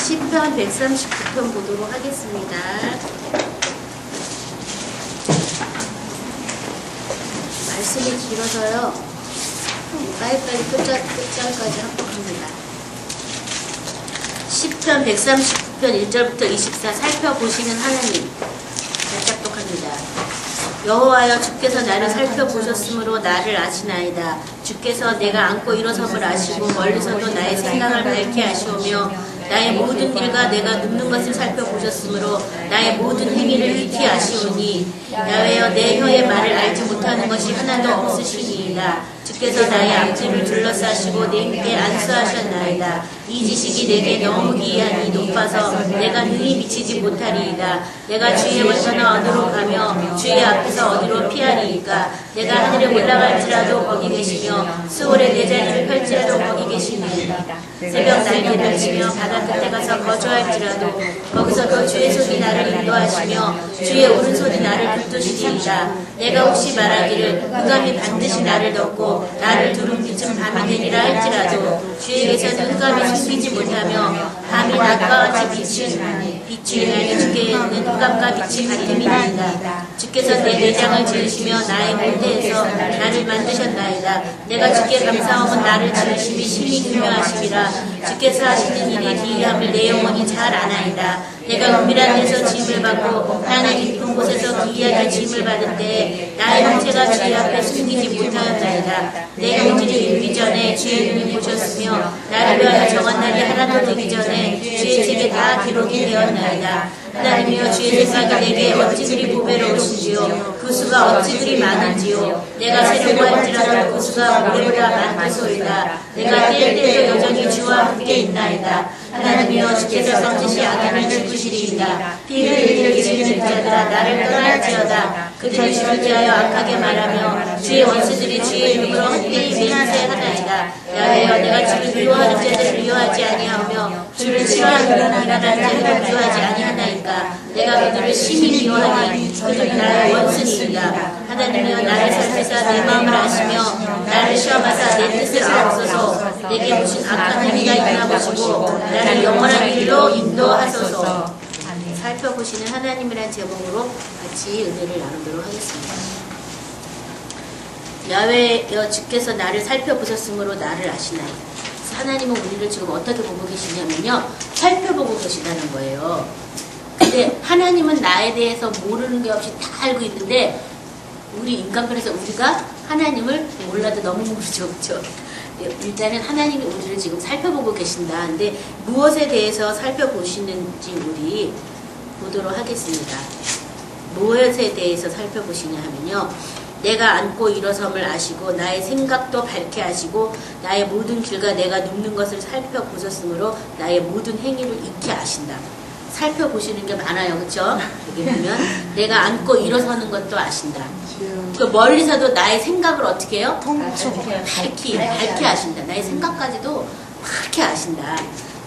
시편 139편 보도록 하겠습니다. 말씀이 길어서요. 빨리빨리 끝장까지 합독합니다. 시편 139편 1절부터 24 살펴보시는 하나님 작독합니다. 여호와여, 주께서 나를 살펴보셨으므로 나를 아시나이다. 주께서 내가 앉고 일어섬을 아시고 멀리서도 나의 생각을 밝게 하시오며 나의 모든 길과 내가 눕는 것을 살펴보셨으므로 나의 모든 행위를 익히 아시오니 야외여, 내 혀의 말을 알지 못하는 것이 하나도 없으시니이다. 주께서 나의 앞뒤를 둘러싸시고 내게 안수하셨나이다. 이 지식이 내게 너무 기이하니 높아서 내가 능히 미치지 못하리이다. 내가 주의 원천하 어디로 가며 주의 앞에서 어디로 피하리이까. 내가 하늘에 올라갈지라도 거기 계시며 수월에 내 자리를 펼지라도 거기 계시니이다. 새벽 날개 펼치며 바다 끝에 가서 거주할지라도 거기서도 주의 손이 나를 인도하시며 주의 오른손이 나를 붙드시리이다. 내가 혹시 말하기를 흑암이 반드시 나를 덮고 나를 두른 빛은 밤이 되리라 할지라도 주에게서는 흑암이 숨기지 못하며 밤이 낮과 같이 비추이나니 주께는 흑암과 빛이 같음이니이다. 주께서 내 내장을 지으시며 나의 모태에서 나를 만드셨나이다. 내가 주께 감사함은 나를 지으심이 심히 기묘하심이라. 주께서 하시는 일이 기이함을 내 영혼이 잘 아나이다. 내가 은밀한 데서 짐을 받고 땅의 깊은 곳에서 기이하게 짐을 받을 때에 나의 형체가 주의 앞에 숨기지 못하였나이다. 내 형질이 일기 전에 주의 눈이 보셨으며 나를 위하여 정한 날이 하나도 되기 전에 주의 책에 다 기록이 되었나이다. 하나님이여, 주의 생각이 내게 어찌 그리 보배로우신지요 그 수가 어찌 그리 많은지요. 내가 세려고 할지라도 그 수가 모래보다 많도소이다. 내가 뛸 때도 여전히 주와 함께 있나이다. 하나님이여, 주께서 썸짓이 악인을 죽으시리이다. 피를 흘리는 자들아, 나를 떠날지어다. 그들이 주를 위하여 악하게 말하며 주의 원수들이 주의 이름으로 헛되이 맹세하나이다. 야외여, 내가 주를 미워하는 자들을 미워하지 아니하며 주를 싫어하는 일하는 자들을 미워하지 아니하나이까. 내가 그들을 심히 미워하니 그들이 나의 원수니이다. 하나님이여, 나를 살피사 내 마음을 아시며 나를 시험하사 내 뜻을 아옵소서. 내게 무슨 악한 행위가 있나 보시고 나를 영원한 길로 인도하소서. 살펴보시는 하나님이란 제목으로 같이 은혜를 나누도록 하겠습니다. 야외여, 주께서 나를 살펴보셨으므로 나를 아시나이다. 하나님은 우리를 지금 어떻게 보고 계시냐면요, 살펴보고 계시다는 거예요. 근데 하나님은 나에 대해서 모르는 게 없이 다 알고 있는데 우리 인간편에서 우리가 하나님을 몰라도 너무 모르죠, 그렇죠? 일단은 하나님이 우리를 지금 살펴보고 계신다. 근데 무엇에 대해서 살펴보시는지 우리 보도록 하겠습니다. 무엇에 대해서 살펴보시냐 하면요, 내가 앉고 일어섬을 아시고 나의 생각도 밝게 하시고 나의 모든 길과 내가 눕는 것을 살펴보셨으므로 나의 모든 행위를 익히 아신다. 살펴보시는 게 많아요, 그렇죠? 여기 보면 내가 앉고 일어서는 것도 아신다. 그 멀리서도 나의 생각을 어떻게 해요? 밝게 아신다. 나의 생각까지도 밝게 아신다.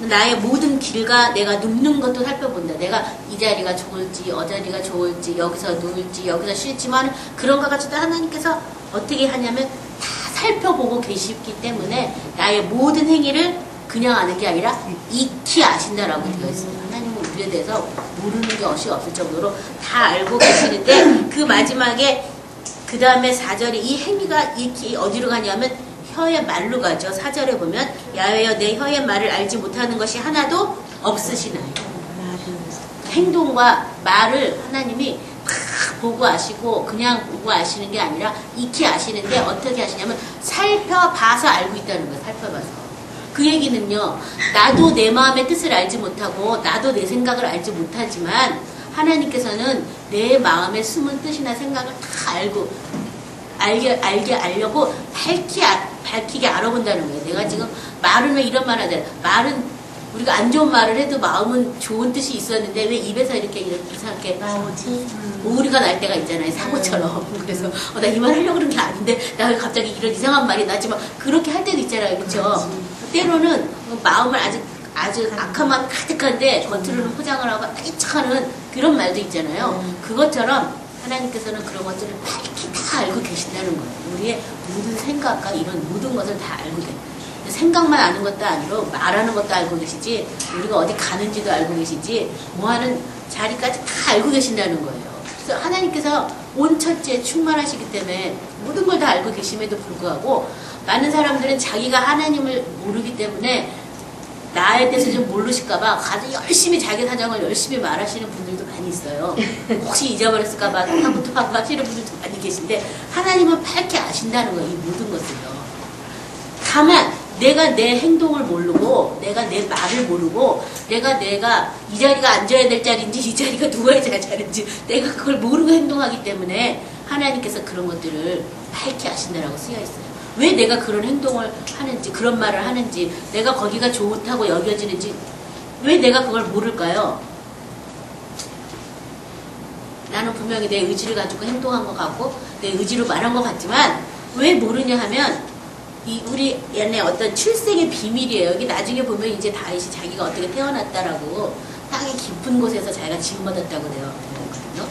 나의 모든 길과 내가 눕는 것도 살펴본다. 내가 이 자리가 좋을지, 저 자리가 좋을지, 여기서 누울지, 여기서 쉴지만 그런 것 같이도 하나님께서 어떻게 하냐면 다 살펴보고 계시기 때문에 나의 모든 행위를 그냥 아는 게 아니라 익히 아신다라고 되어 있습니다. 하나님은 우리에 대해서 모르는 것이 없을 정도로 다 알고 계시는데 그 마지막에 그 다음에 4절에 이 행위가 익히 어디로 가냐면 혀의 말로 가죠. 4절에 보면 야외여, 내 혀의 말을 알지 못하는 것이 하나도 없으시나요. 행동과 말을 하나님이 막 보고 아시고 그냥 보고 아시는 게 아니라 익히 아시는데 어떻게 아시냐면 살펴봐서 알고 있다는 거예요. 살펴봐서. 그 얘기는요, 나도 내 마음의 뜻을 알지 못하고 나도 내 생각을 알지 못하지만 하나님께서는 내 마음의 숨은 뜻이나 생각을 다 알려고 밝히게 알아본다는 거예요. 내가 지금 말은 왜 이런 말 하잖아요. 말은 우리가 안 좋은 말을 해도 마음은 좋은 뜻이 있었는데 왜 입에서 이렇게 이상하게 나오지? 오리가 날 때가 있잖아요. 사고처럼. 그래서 나 이 말 하려고 그런 게 아닌데 나 왜 갑자기 이런 이상한 말이 나지만 그렇게 할 때도 있잖아요. 그렇죠? 때로는 마음을 아주 악한 마음이 가득한데 겉으로는 포장을 하고 척하는 그런 말도 있잖아요. 그것처럼 하나님께서는 그런 것들을 밝히 다 알고 계신다는 거예요. 우리의 모든 생각과 이런 모든 것을 다 알고 계세요. 생각만 아는 것도 아니고 말하는 것도 알고 계시지, 우리가 어디 가는지도 알고 계시지, 뭐 하는 자리까지 다 알고 계신다는 거예요. 그래서 하나님께서 온천지에 충만하시기 때문에 모든 걸 다 알고 계심에도 불구하고 많은 사람들은 자기가 하나님을 모르기 때문에 나에 대해서 좀 모르실까봐 아주 열심히 자기 사정을 열심히 말하시는 분들도 많이 있어요. 혹시 잊어버렸을까봐 하고 하시는 분들도 많이 계신데, 하나님은 밝게 아신다는 거예요. 이 모든 것을요. 다만 내가 내 행동을 모르고, 내가 내 말을 모르고, 내가 이 자리가 앉아야 될 자리인지 이 자리가 누워야 될 자리인지 내가 그걸 모르고 행동하기 때문에 하나님께서 그런 것들을 밝게 아신다라고 쓰여 있어요. 왜 내가 그런 행동을 하는지, 그런 말을 하는지, 내가 거기가 좋다고 여겨지는지 왜 내가 그걸 모를까요? 나는 분명히 내 의지를 가지고 행동한 것 같고 내 의지로 말한 것 같지만 왜 모르냐 하면 우리 옛날 어떤 출생의 비밀이에요. 여기 나중에 보면 이제 다윗이 자기가 어떻게 태어났다라고 땅의 깊은 곳에서 자기가 지음받았다고 되어 있거든요.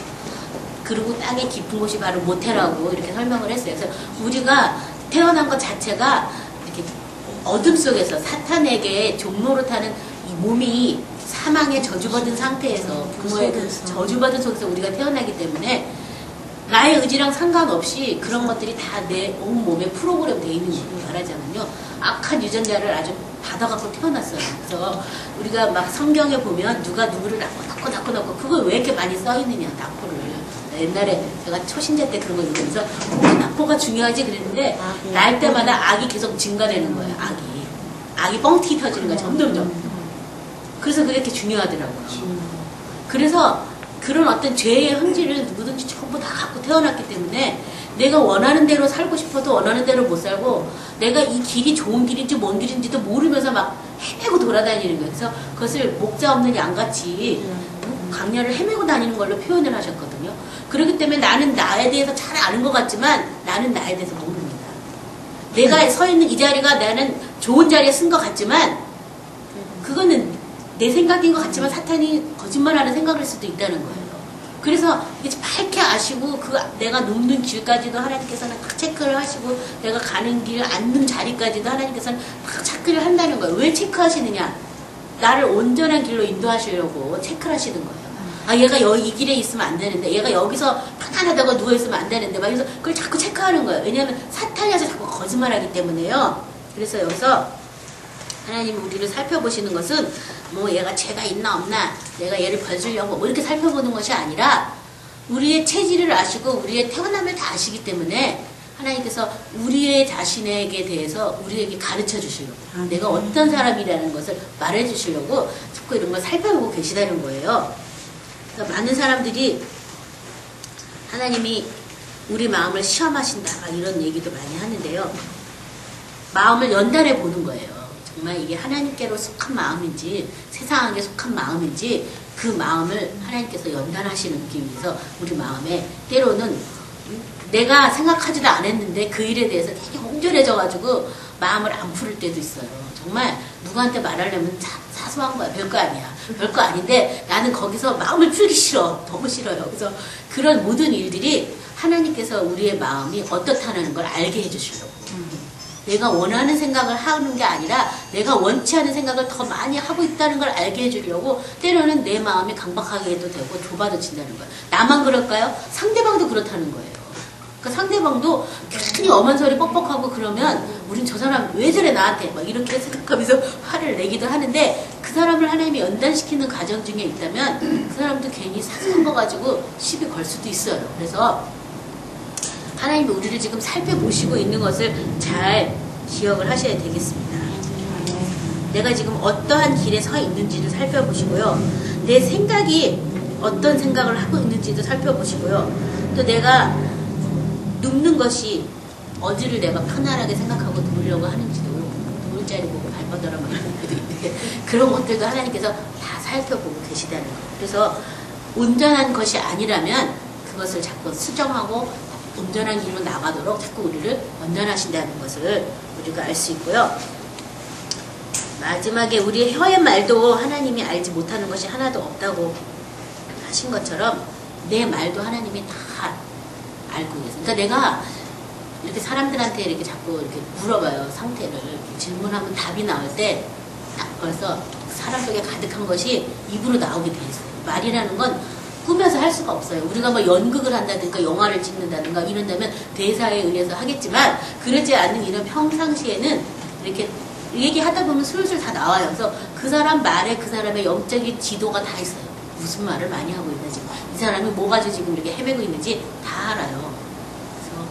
그리고 땅의 깊은 곳이 바로 모태라고 이렇게 설명을 했어요. 그래서 우리가 태어난 것 자체가 이렇게 어둠 속에서 사탄에게 종로로 타는 이 몸이 사망에 저주받은 상태에서, 부모의 그 저주받은 속에서 우리가 태어나기 때문에 나의 의지랑 상관없이 그런 것들이 다 내 온 몸에 프로그램 되어 있는 걸 말하자면요. 악한 유전자를 아주 받아갖고 태어났어요. 그래서 우리가 막 성경에 보면 누가 누구를 낳고 그걸 왜 이렇게 많이 써있느냐, 낳고를. 옛날에 제가 초신자 때 그런 거 읽으면서 낙포가 중요하지 그랬는데 날 때마다 악이 계속 증가되는 거예요. 악이 뻥튀기 터지는 거예요. 점점점. 그래서 그게 이렇게 중요하더라고요. 그래서 그런 어떤 죄의 흥지를 누구든지 전부 다 갖고 태어났기 때문에 내가 원하는 대로 살고 싶어도 원하는 대로 못 살고, 내가 이 길이 좋은 길인지 뭔 길인지도 모르면서 막 헤매고 돌아다니는 거예요. 그래서 그것을 목자 없는 양같이 강야를 헤매고 다니는 걸로 표현을 하셨거든요. 그렇기 때문에 나는 나에 대해서 잘 아는 것 같지만 나는 나에 대해서 모릅니다. 내가 서 있는 이 자리가 나는 좋은 자리에 쓴 것 같지만 그거는 내 생각인 것 같지만 사탄이 거짓말하는 생각일 수도 있다는 거예요. 그래서 이게 밝게 아시고 내가 눕는 길까지도 하나님께서는 딱 체크를 하시고, 내가 가는 길 앉는 자리까지도 하나님께서는 딱 체크를 한다는 거예요. 왜 체크하시느냐? 나를 온전한 길로 인도하시려고 체크를 하시는 거예요. 아, 얘가 이 길에 있으면 안 되는데, 얘가 여기서 편안하다고 누워있으면 안 되는데, 막 그래서 그걸 자꾸 체크하는 거예요. 왜냐하면 사탄이 와서 자꾸 거짓말하기 때문에요. 그래서 여기서 하나님이 우리를 살펴보시는 것은 뭐 얘가 죄가 있나 없나, 내가 얘를 벌주려고 뭐 이렇게 살펴보는 것이 아니라 우리의 체질을 아시고 우리의 태어남을 다 아시기 때문에 하나님께서 우리의 자신에게 대해서 우리에게 가르쳐 주시려고, 내가 어떤 사람이라는 것을 말해 주시려고 자꾸 이런 걸 살펴보고 계시다는 거예요. 그래서 많은 사람들이 하나님이 우리 마음을 시험하신다 막 이런 얘기도 많이 하는데요. 마음을 연단해 보는 거예요. 정말 이게 하나님께로 속한 마음인지 세상에게 속한 마음인지 그 마음을 하나님께서 연단하시기 위해서 우리 마음에 때로는 내가 생각하지도 않았는데 그 일에 대해서 되게 온전해져가지고 마음을 안 풀을 때도 있어요. 정말 누구한테 말하려면 사소한 거야. 별거 아니야. 별거 아닌데 나는 거기서 마음을 풀기 싫어. 너무 싫어요. 그래서 그런 모든 일들이 하나님께서 우리의 마음이 어떻다는 걸 알게 해주시려고. 내가 원하는 생각을 하는 게 아니라 내가 원치 않은 생각을 더 많이 하고 있다는 걸 알게 해주려고 때로는 내 마음이 강박하게 해도 되고 좁아져진다는 거예요. 나만 그럴까요? 상대방도 그렇다는 거예요. 그러니까 상대방도 괜히 엄한 소리 뻑뻑하고 그러면 우린 저 사람 왜 저래 나한테 막 이렇게 생각하면서 화를 내기도 하는데, 그 사람을 하나님이 연단시키는 과정 중에 있다면 그 사람도 괜히 사소한 거 가지고 시비 걸 수도 있어요. 그래서 하나님이 우리를 지금 살펴보시고 있는 것을 잘 기억을 하셔야 되겠습니다. 내가 지금 어떠한 길에 서 있는지도 살펴보시고요. 내 생각이 어떤 생각을 하고 있는지도 살펴보시고요. 또 내가 눕는 것이 어디를 내가 편안하게 생각하고 누우려고 하는지도, 누울 자리 보고 발뻗어라 막 이런 것도 있는데 그런 것들도 하나님께서 다 살펴보고 계시다는 거예요. 그래서 온전한 것이 아니라면 그것을 자꾸 수정하고 온전한 길로 나가도록 자꾸 우리를 연단하신다는 것을 우리가 알 수 있고요. 마지막에 우리의 혀의 말도 하나님이 알지 못하는 것이 하나도 없다고 하신 것처럼 내 말도 하나님이 다 알고 계세요. 그러니까 내가 이렇게 사람들한테 이렇게 자꾸 이렇게 물어봐요. 상태를. 질문하면 답이 나올 때 딱 벌써 사람 속에 가득한 것이 입으로 나오게 돼 있어요. 말이라는 건 꾸며서 할 수가 없어요. 우리가 뭐 연극을 한다든가 영화를 찍는다든가 이런다면 대사에 의해서 하겠지만 그러지 않는 이런 평상시에는 이렇게 얘기하다 보면 슬슬 다 나와요. 그래서 그 사람 말에 그 사람의 영적인 지도가 다 있어요. 무슨 말을 많이 하고 있는지, 이 사람이 뭐 가지고 지금 이렇게 헤매고 있는지 다 알아요. 그래서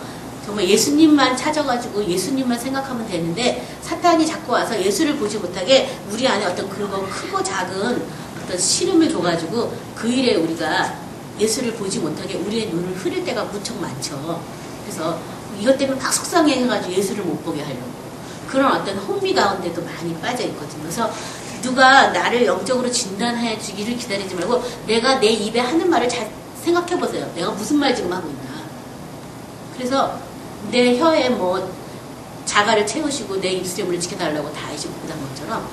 정말 예수님만 찾아가지고 예수님만 생각하면 되는데 사탄이 자꾸 와서 예수를 보지 못하게 우리 안에 어떤 그런 크고 작은 어떤 시름을 줘가지고 그 일에 우리가 예수를 보지 못하게 우리의 눈을 흐릴 때가 무척 많죠. 그래서 이것 때문에 막 속상해가지고 예수를 못 보게 하려고. 그런 어떤 혼미 가운데도 많이 빠져 있거든요. 그래서 누가 나를 영적으로 진단해 주기를 기다리지 말고 내가 내 입에 하는 말을 잘 생각해 보세요. 내가 무슨 말 지금 하고 있나. 그래서 내 혀에 뭐 자갈을 채우시고 내 입술에 물을 지켜달라고 다 하시고 그다음 것처럼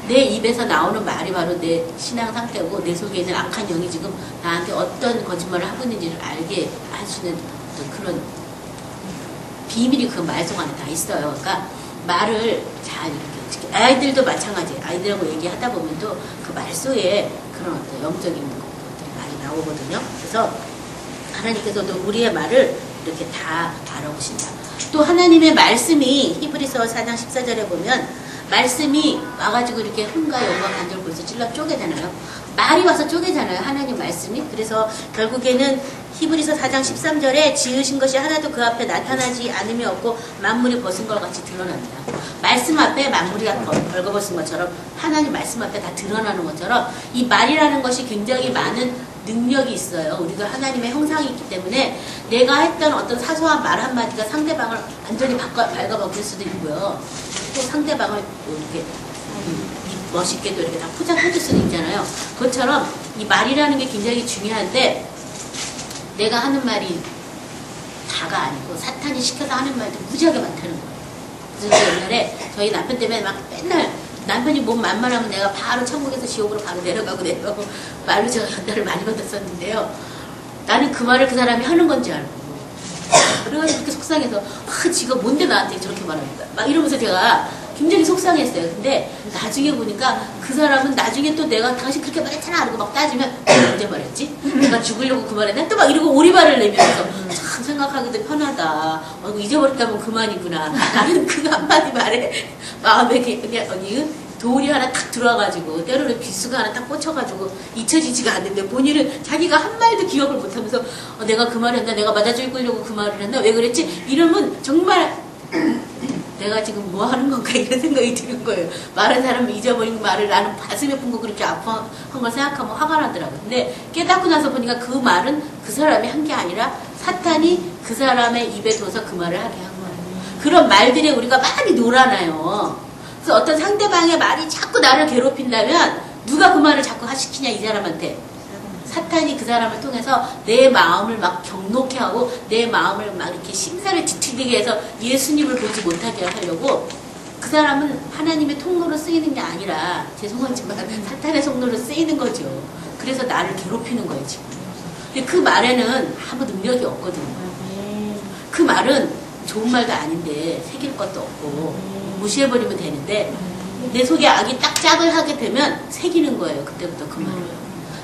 내 입에서 나오는 말이 바로 내 신앙 상태고 내 속에 있는 악한 영이 지금 나한테 어떤 거짓말을 하고 있는지를 알게 하시는 어떤 그런 비밀이 그 말 속 안에 다 있어요. 그러니까 말을 잘 이렇게 아이들도 마찬가지예요. 아이들하고 얘기하다 보면 또 그 말 속에 그런 어떤 영적인 것들이 많이 나오거든요. 그래서 하나님께서도 우리의 말을 이렇게 다 알아보신다. 또 하나님의 말씀이 히브리서 4장 14절에 보면 말씀이 와가지고 이렇게 흥과 영과 간절을 벌써 찔러 쪼개잖아요. 말이 와서 쪼개잖아요. 하나님 말씀이. 그래서 결국에는 히브리서 4장 13절에 지으신 것이 하나도 그 앞에 나타나지 않음이 없고 만물이 벗은 것 같이 드러납니다. 말씀 앞에 만물이 벌거벗은 것처럼 하나님 말씀 앞에 다 드러나는 것처럼 이 말이라는 것이 굉장히 많은 능력이 있어요. 우리가 하나님의 형상이 있기 때문에 내가 했던 어떤 사소한 말 한마디가 상대방을 완전히 발가벗길 수도 있고요. 또 상대방을 이렇게 멋있게도 이렇게 다 포장해줄 수도 있잖아요. 그것처럼 이 말이라는 게 굉장히 중요한데 내가 하는 말이 다가 아니고 사탄이 시켜서 하는 말도 무지하게 많다는 거예요. 그래서 옛날에 저희 남편 때문에 막 맨날 남편이 몸 만만하면 내가 바로 천국에서 지옥으로 바로 내려가고 말로 제가 연달을 많이 받았었는데요. 나는 그 말을 그 사람이 하는 건지 알고 그래가지고 그렇게 속상해서 지가 뭔데 나한테 저렇게 말합니까? 막 이러면서 제가 굉장히 속상했어요. 근데 나중에 보니까 그 사람은 나중에 또 내가 당신 그렇게 말했잖아 이러고 막 따지면 언제 말했지? 내가 죽으려고 그 말했나? 또 막 이러고 오리발을 내면서 참 생각하기도 편하다. 잊어버렸다면 그만이구나. 나는 그 한마디 말에 마음에 그냥 돌이 하나 탁 들어와가지고 때로는 비수가 하나 딱 꽂혀가지고 잊혀지지가 않는데 본인은 자기가 한 말도 기억을 못하면서 내가 그 말을 했나? 내가 맞아 죽이려고 그 말을 했나? 왜 그랬지? 이러면 정말 내가 지금 뭐 하는 건가 이런 생각이 드는 거예요. 말한 사람이 잊어버린 말을 나는 가슴에 품고 그렇게 아파한 걸 생각하면 화가 나더라고요. 근데 깨닫고 나서 보니까 그 말은 그 사람이 한 게 아니라 사탄이 그 사람의 입에 둬서 그 말을 하게 한 거예요. 그런 말들에 우리가 많이 놀아나요. 그래서 어떤 상대방의 말이 자꾸 나를 괴롭힌다면 누가 그 말을 자꾸 시키냐 이 사람한테. 사탄이 그 사람을 통해서 내 마음을 막 경록해 하고 내 마음을 막 이렇게 심사를 뒤틀리게 해서 예수님을 보지 못하게 하려고 그 사람은 하나님의 통로로 쓰이는 게 아니라 죄송하지만 사탄의 통로로 쓰이는 거죠. 그래서 나를 괴롭히는 거예요 지금. 근데 그 말에는 아무 능력이 없거든요. 그 말은 좋은 말도 아닌데 새길 것도 없고 무시해버리면 되는데 내 속에 악이 딱 짝을 하게 되면 새기는 거예요. 그때부터 그 말을.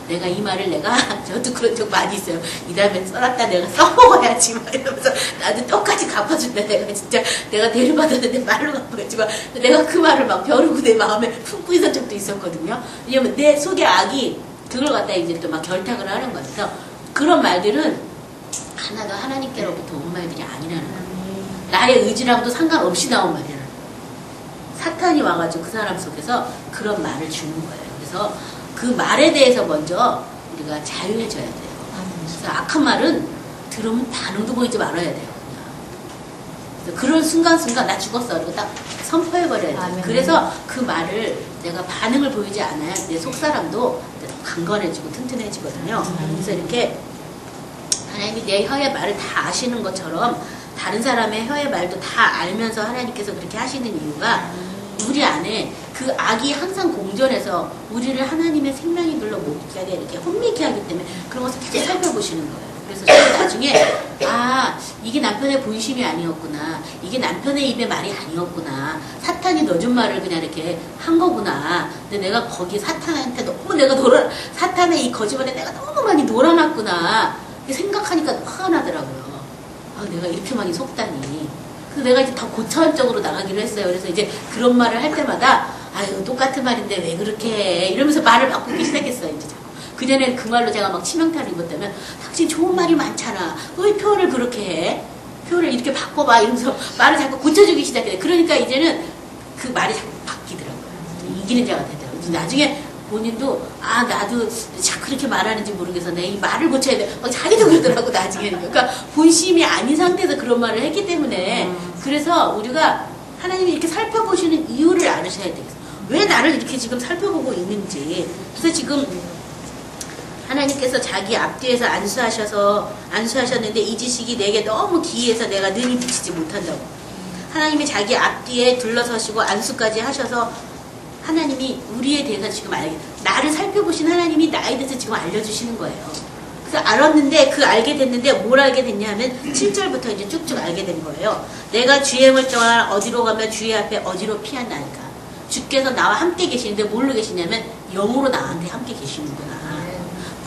내가 이 말을 저도 그런 적 많이 있어요. 이 다음에 써놨다 내가 써먹어야지 막 이러면서 나도 똑같이 갚아준다. 내가 진짜 내가 대리받았는데 말로 갚아야지만 내가 그 말을 막 벼르고 내 마음에 품고 있었던 적도 있었거든요. 왜냐면 내 속의 악이 그걸 갖다 이제 또 막 결탁을 하는 거예요. 그래서 그런 말들은 하나도 하나님께로부터 온 말들이 아니라는 거예요. 나의 의지랑도 상관없이 나온 말이라는 거예요. 사탄이 와가지고 그 사람 속에서 그런 말을 주는 거예요. 그래서 그 말에 대해서 먼저 우리가 자유해져야 돼요. 그래서 악한 말은 들으면 반응도 보이지 말아야 돼요. 그래서 그런 순간순간 나 죽었어. 그리고 딱 선포해버려야 돼요. 그래서 그 말을 내가 반응을 보이지 않아야 내 속사람도 강건해지고 튼튼해지거든요. 그래서 이렇게 하나님이 내 혀의 말을 다 아시는 것처럼 다른 사람의 혀의 말도 다 알면서 하나님께서 그렇게 하시는 이유가 우리 안에 그 악이 항상 공존해서 우리를 하나님의 생명이 별로 못 하게 이렇게 혼미케 하기 때문에 그런 것을 계속 살펴보시는 거예요. 그래서 저는 나중에 이게 남편의 본심이 아니었구나. 이게 남편의 입에 말이 아니었구나. 사탄이 넣어준 말을 그냥 이렇게 한 거구나. 근데 내가 거기 사탄한테 너무 사탄의 이 거짓말에 내가 너무 많이 놀아놨구나. 생각하니까 화가 나더라고요. 내가 이렇게 많이 속다니. 그래서 내가 이제 더 고차원적으로 나가기로 했어요. 그래서 이제 그런 말을 할 때마다 아유 똑같은 말인데 왜 그렇게 해 이러면서 말을 바꾸기 시작했어요. 이제 그전에는 그 말로 제가 막 치명타를 입었다면 당신 좋은 말이 많잖아. 왜 표현을 그렇게 해? 표현을 이렇게 바꿔봐 이러면서 말을 자꾸 고쳐주기 시작해요. 그러니까 이제는 그 말이 자꾸 바뀌더라고요. 이기는 자가 되더라고요. 나중에 본인도 나도 자꾸 그렇게 말하는지 모르겠어. 내가 이 말을 고쳐야 돼. 막 자기도 그러더라고 나중에는. 그러니까 본심이 아닌 상태에서 그런 말을 했기 때문에 그래서 우리가 하나님이 이렇게 살펴보시는 이유를 알으셔야 되겠어요. 왜 나를 이렇게 지금 살펴보고 있는지. 그래서 지금 하나님께서 자기 앞뒤에서 안수하셨는데 이 지식이 내게 너무 기이해서 내가 능히 비치지 못한다고. 하나님이 자기 앞뒤에 둘러서시고 안수까지 하셔서 하나님이 우리에 대해서 지금 나를 살펴보신 하나님이 나에 대해서 지금 알려주시는 거예요. 그래서 알게 됐는데 뭘 알게 됐냐 하면 7절부터 이제 쭉쭉 알게 된 거예요. 내가 주의 행을 떠나 어디로 가면 주의 앞에 어디로 피하나이까. 주께서 나와 함께 계시는데 뭘로 계시냐면 영으로 나한테 함께 계시는구나.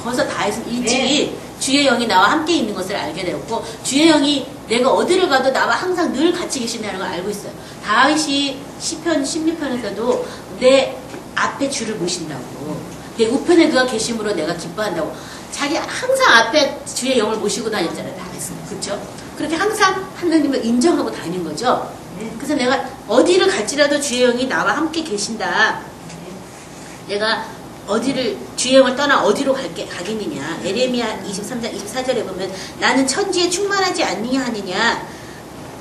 벌써 다윗은 일찍이 주의 영이 나와 함께 있는 것을 알게 되었고 주의 영이 내가 어디를 가도 나와 항상 늘 같이 계신다는 걸 알고 있어요. 다윗이 시편 16편에서도 내 앞에 주를 모신다고 내 우편에 그가 계심으로 내가 기뻐한다고 자기 항상 앞에 주의 영을 모시고 다녔잖아요. 다윗은. 그렇죠? 그렇게 항상 하나님을 인정하고 다닌 거죠. 그래서 내가 어디를 갈지라도 주의 영이 나와 함께 계신다. 내가 주의 영을 떠나 어디로 가겠느냐. 에레미야 23장 24절에 보면 나는 천지에 충만하지 않느냐 하느냐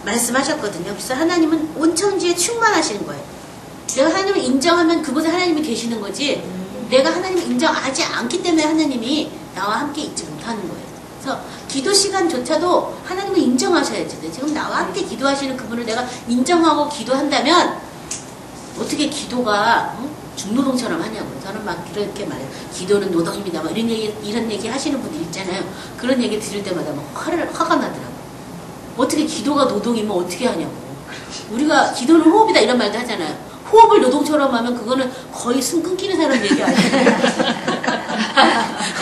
말씀하셨거든요. 그래서 하나님은 온 천지에 충만하시는 거예요. 내가 하나님을 인정하면 그곳에 하나님이 계시는 거지 내가 하나님을 인정하지 않기 때문에 하나님이 나와 함께 있지 못하는 거예요. 그래서 기도 시간조차도 하나님을 인정하셔야죠. 지금 나와 함께 기도하시는 그분을 내가 인정하고 기도한다면 어떻게 기도가 중노동처럼 하냐고요. 저는 막 그렇게 말해요. 기도는 노동입니다. 막 이런 얘기 하시는 분들 있잖아요. 그런 얘기 들을 때마다 막 화가 나더라고요. 어떻게 기도가 노동이면 어떻게 하냐고. 우리가 기도는 호흡이다 이런 말도 하잖아요. 호흡을 노동처럼 하면 그거는 거의 숨 끊기는 사람 얘기 아니에요.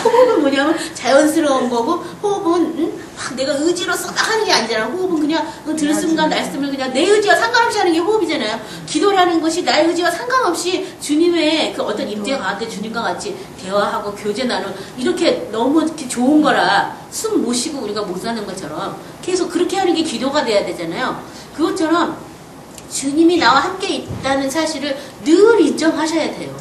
호흡은 뭐냐면 자연스러운 거고 호흡은 막 내가 의지로 쏟아 하는 게 아니잖아. 호흡은 그냥 들숨과 날숨을 그냥 내 의지와 상관없이 하는 게 호흡이잖아요. 기도라는 것이 나의 의지와 상관없이 주님의 그 어떤 임재 가운데 주님과 같이 대화하고 교제 나누는 이렇게 너무 이렇게 좋은 거라 숨 못 쉬고 우리가 못 사는 것처럼 계속 그렇게 하는 게 기도가 돼야 되잖아요. 그것처럼 주님이 나와 함께 있다는 사실을 늘 인정하셔야 돼요.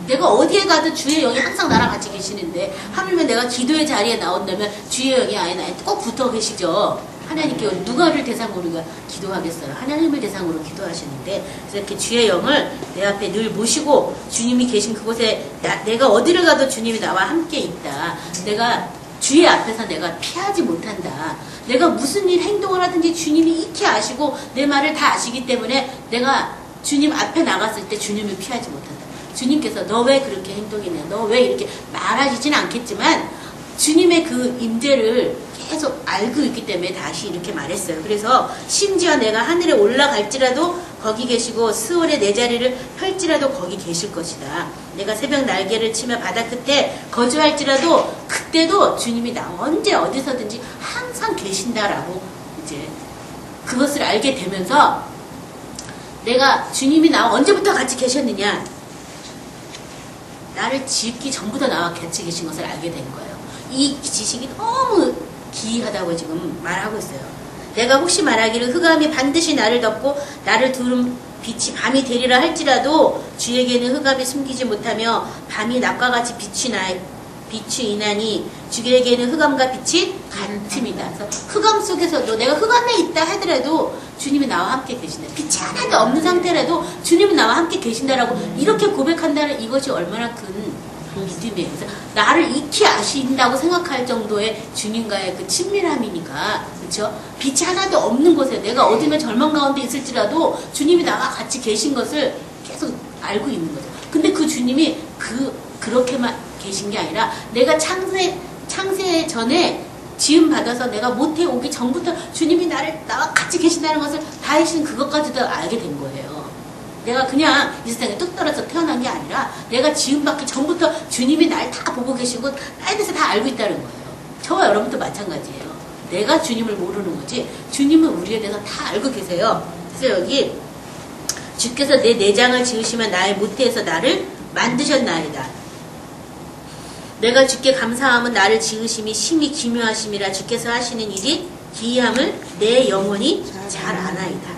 내가 어디에 가도 주의 영이 항상 나랑 같이 계시는데 하물며 내가 기도의 자리에 나온다면 주의 영이 아예 나에 꼭 붙어 계시죠. 하나님께 누가를 대상으로 우리가 기도하겠어요. 하나님을 대상으로 기도하시는데 그래서 이렇게 주의 영을 내 앞에 늘 모시고 주님이 계신 그곳에 내가 어디를 가도 주님이 나와 함께 있다. 내가 주의 앞에서 내가 피하지 못한다. 내가 무슨 일 행동을 하든지 주님이 익히 아시고 내 말을 다 아시기 때문에 내가 주님 앞에 나갔을 때 주님을 피하지 못한다. 주님께서 너 왜 그렇게 행동했냐, 너 왜 이렇게 말하시진 않겠지만 주님의 그 임재를 계속 알고 있기 때문에 다시 이렇게 말했어요. 그래서 심지어 내가 하늘에 올라갈지라도 거기 계시고 스월에 내 자리를 펼지라도 거기 계실 것이다. 내가 새벽 날개를 치며 바다 끝에 거주할지라도 그때도 주님이 나 언제 어디서든지 항상 계신다라고 이제 그것을 알게 되면서 내가 주님이 나와 언제부터 같이 계셨느냐, 나를 짓기 전부터 나와 같이 계신 것을 알게 된 거예요. 이 지식이 너무 기이하다고 지금 말하고 있어요. 내가 혹시 말하기를 흑암이 반드시 나를 덮고 나를 두른 빛이 밤이 되리라 할지라도 주에게는 흑암이 숨기지 못하며 밤이 낮과 같이 빛이 나니 주에게는 흑암과 빛이 같음이다. 그래서 흑암 속에서도 내가 흑암에 있다 하더라도 주님이 나와 함께 계신다. 빛이 하나도 없는 상태라도 주님이 나와 함께 계신다라고 이렇게 고백한다는 이것이 얼마나 큰 믿음이에요. 그래서 나를 익히 아신다고 생각할 정도의 주님과의 그 친밀함이니까, 그렇죠? 빛이 하나도 없는 곳에 내가 어둠의 절망 가운데 있을지라도 주님이 나와 같이 계신 것을 계속 알고 있는 거죠. 근데 그 주님이 그렇게만 계신 게 아니라 내가 창세 전에 지음 받아서 내가 모태 오기 전부터 주님이 나와 같이 계신다는 것을 다 해주신 그것까지도 알게 된 거예요. 내가 그냥 이 세상에 뚝 떨어져 태어난 게 아니라 내가 지음 받기 전부터 주님이 날 다 보고 계시고 나에 대해서 다 알고 있다는 거예요. 저와 여러분도 마찬가지예요. 내가 주님을 모르는 거지 주님은 우리에 대해서 다 알고 계세요. 그래서 여기 주께서 내 내장을 지으시면 나의 모태에서 나를 만드셨나이다. 내가 주께 감사함은 나를 지으심이 심히 기묘하심이라 주께서 하시는 일이 기이함을 내 영혼이 잘 아나이다.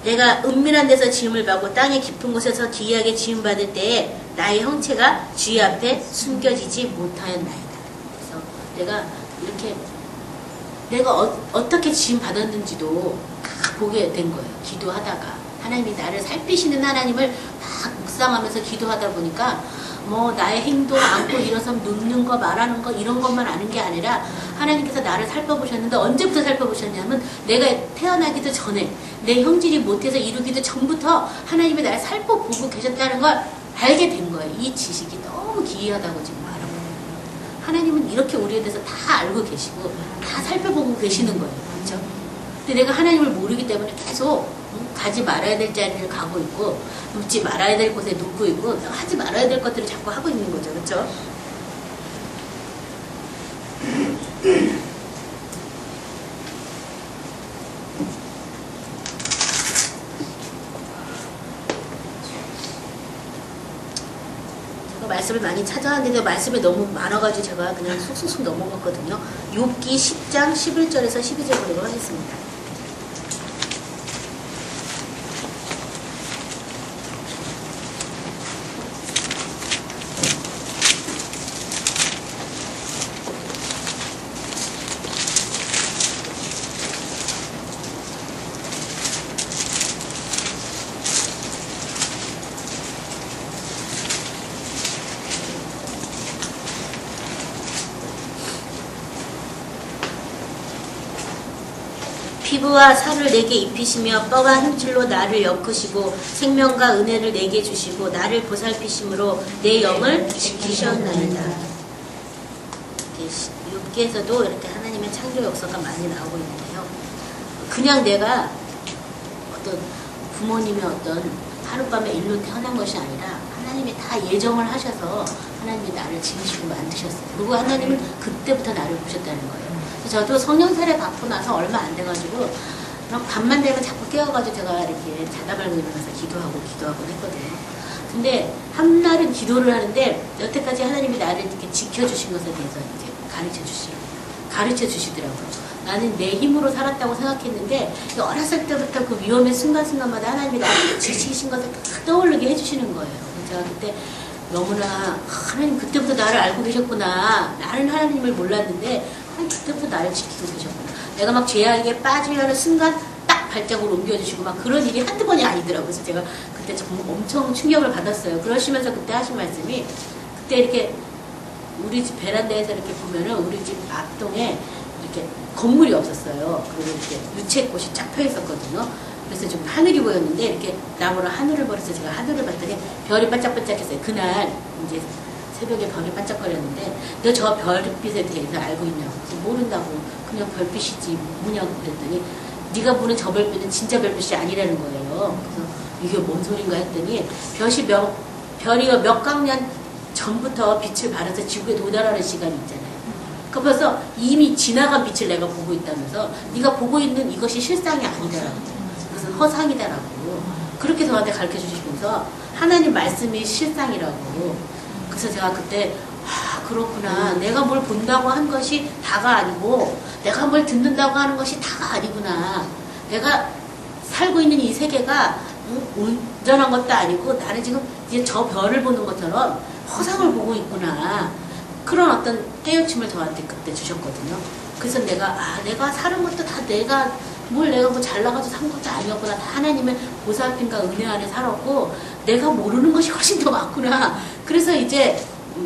내가 은밀한 데서 지음을 받고 땅의 깊은 곳에서 기이하게 지음받을 때에 나의 형체가 주의 앞에 숨겨지지 못하였나이다. 그래서 내가 이렇게 내가 어떻게 지음받았는지도 다 보게 된 거예요. 기도하다가 하나님이 나를 살피시는 하나님을 막 묵상하면서 기도하다 보니까 뭐 나의 행동, 안고 일어서 눕는 거, 말하는 거 이런 것만 아는 게 아니라 하나님께서 나를 살펴보셨는데 언제부터 살펴보셨냐면 내가 태어나기도 전에 내 형질이 못해서 이루기도 전부터 하나님이 나를 살펴보고 계셨다는 걸 알게 된 거예요. 이 지식이 너무 기이하다고 지금 말하고 있어요. 하나님은 이렇게 우리에 대해서 다 알고 계시고 다 살펴보고 계시는 거예요. 그렇죠? 근데 내가 하나님을 모르기 때문에 계속 가지 말아야 될 자리를 가고 있고 눕지 말아야 될 곳에 눕고 있고 하지 말아야 될 것들을 자꾸 하고 있는 거죠. 그렇죠? 제가 말씀을 많이 찾아왔는데 말씀이 너무 많아가지고 제가 그냥 쑥쑥 넘어갔거든요. 욥기 10장 11절에서 12절 보도록 하겠습니다. 피부와 살을 내게 입히시며 뼈와 힘줄로 나를 엮으시고 생명과 은혜를 내게 주시고 나를 보살피심으로 내 영을 지키셨나이다. 욥기에서도 이렇게 하나님의 창조 역사가 많이 나오고 있는데요. 그냥 내가 어떤 부모님의 어떤 하룻밤에 일로 태어난 것이 아니라 하나님이 다 예정을 하셔서 하나님이 나를 지으시고 만드셨어요. 그리고 하나님은 그때부터 나를 보셨다는 거예요. 저도 성령 세례 받고 나서 얼마 안 돼가지고 밤만 되면 자꾸 깨워가지고 제가 이렇게 자다 말고 일어나서 기도하고 했거든요. 근데 한날은 기도를 하는데 여태까지 하나님이 나를 이렇게 지켜주신 것에 대해서 이제 가르쳐 주시더라고요. 나는 내 힘으로 살았다고 생각했는데 어렸을 때부터 그 위험의 순간순간마다 하나님이 나를 지키신 것을 떠올리게 해주시는 거예요. 제가 그때 너무나 하나님 그때부터 나를 알고 계셨구나. 나는 하나님을 몰랐는데 그때부터 나를 지키고 계셨구나. 내가 막 죄악에 빠지려는 순간 딱 발자국을 옮겨주시고 막 그런 일이 한두 번이 아니더라고요. 그래서 제가 그때 정말 엄청 충격을 받았어요. 그러시면서 그때 하신 말씀이 그때 이렇게 우리 집 베란다에서 이렇게 보면은 우리 집 앞동에 이렇게 건물이 없었어요. 그리고 이렇게 유채꽃이 쫙 펴 있었거든요. 그래서 좀 하늘이 보였는데 이렇게 나무로 하늘을 보면서 제가 하늘을 봤더니 별이 반짝반짝했어요. 그날 이제 새벽에 별이 반짝거렸는데 너 저 별빛에 대해서 알고 있냐고. 그래서 모른다고. 그냥 별빛이지 뭐냐고 그랬더니 네가 보는 저 별빛은 진짜 별빛이 아니라는 거예요. 그래서 이게 뭔 소린가 했더니 별이 몇 강년 전부터 빛을 발해서 지구에 도달하는 시간이 있잖아요. 그 벌써 이미 지나간 빛을 내가 보고 있다면서 네가 보고 있는 이것이 실상이 아니다라고. 그것은 허상이다라고. 그렇게 저한테 가르쳐 주시면서 하나님 말씀이 실상이라고. 그래서 제가 그때 그렇구나. 내가 뭘 본다고 한 것이 다가 아니고 내가 뭘 듣는다고 하는 것이 다가 아니구나. 내가 살고 있는 이 세계가 온전한 것도 아니고 나는 지금 이제 저 별을 보는 것처럼 허상을 보고 있구나. 그런 어떤 깨우침을 저한테 그때 주셨거든요. 그래서 내가 사는 것도 다 내가 뭐 잘나가지고 산 것도 아니었구나. 다 하나님의 보살핌과 은혜 안에 살았고 내가 모르는 것이 훨씬 더 많구나. 그래서 이제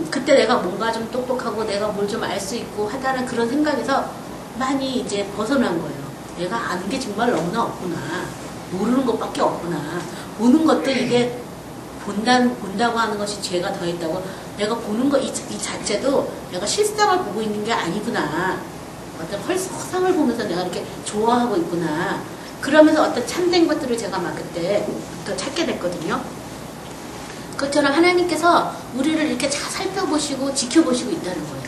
그때 내가 뭔가 좀 똑똑하고 내가 뭘 좀 알 수 있고 하다는 그런 생각에서 많이 이제 벗어난 거예요. 내가 아는 게 정말 너무나 없구나. 모르는 것밖에 없구나. 보는 것도 이게 본다고 하는 것이 죄가 더했다고 내가 보는 거 이 자체도 내가 실상을 보고 있는 게 아니구나. 어떤 허상을 보면서 내가 이렇게 좋아하고 있구나. 그러면서 어떤 참된 것들을 제가 막 그때부터 찾게 됐거든요. 그것처럼 하나님께서 우리를 이렇게 잘 살펴보시고 지켜보시고 있다는 거예요.